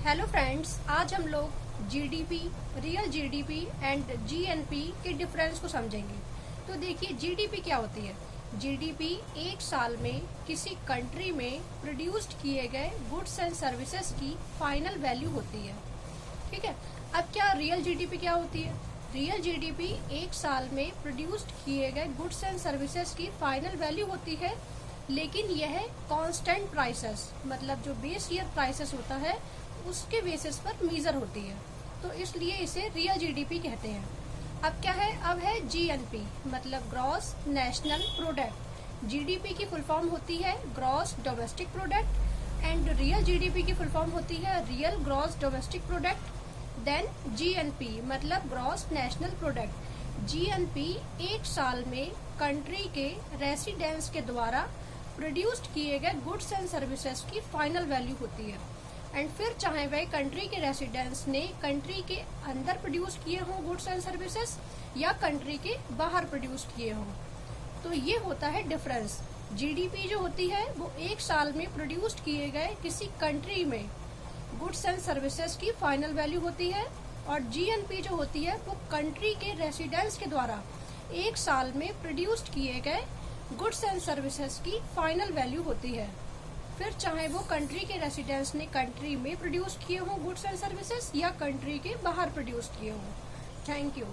Hello friends, आज हम लोग GDP, real GDP and GNP के डिफरेंस को समझेंगे। तो देखिए, जीडीपी क्या होती है। जीडीपी एक साल में किसी कंट्री में प्रोड्यूस्ड किए गए गुड्स एंड सर्विसेज की फाइनल वैल्यू होती है। ठीक है। अब क्या रियल जीडीपी क्या होती है। रियल जीडीपी एक साल में प्रोड्यूस्ड किए गए गुड्स एंड सर्विसेज की फाइनल वैल्यू होती है, लेकिन यह कांस्टेंट प्राइसेस, मतलब जो बेस ईयर प्राइसेस होता है उसके बेसिस पर मेजर होती है, तो इसलिए इसे रियल जीडीपी कहते हैं। अब क्या है, अब है जीएनपी, मतलब ग्रॉस नेशनल प्रोडक्ट। जीडीपी की फुल फॉर्म होती है gross domestic product and real GDP की फुल फॉर्म होती है real gross domestic product. Then GNP मतलब ग्रॉस नेशनल प्रोडक्ट। जीएनपी एक साल में कंट्री के रेसिडेंट्स के द्वारा प्रोड्यूस्ड किए गए गुड्स एंड सर्विसेज की फाइनल वैल्यू होती है। एंड फिर चाहे वह कंट्री के रेसिडेंट्स ने कंट्री के अंदर प्रोड्यूस किए हों गुड्स एंड सर्विसेज या कंट्री के बाहर प्रोड्यूस किए हों, तो ये होता है डिफरेंस। जीडीपी जो होती है वो एक साल में प्रोड्यूस्ड किए गए किसी कंट्री में गुड्स एंड सर्विसेज की फाइनल वैल्यू होती है, और जीएनपी जो होती है वो कंट्री के रेसिडेंट्स के द्वारा एक साल में प्रोड्यूस्ड किए गए गुड्स एंड सर्विसेज की फाइनल वैल्यू होती है। फिर चाहे वो कंट्री के रेसिडेंट्स ने कंट्री में प्रोड्यूस किए हों गुड्स एंड सर्विसेज या कंट्री के बाहर प्रोड्यूस किए हों। Thank you.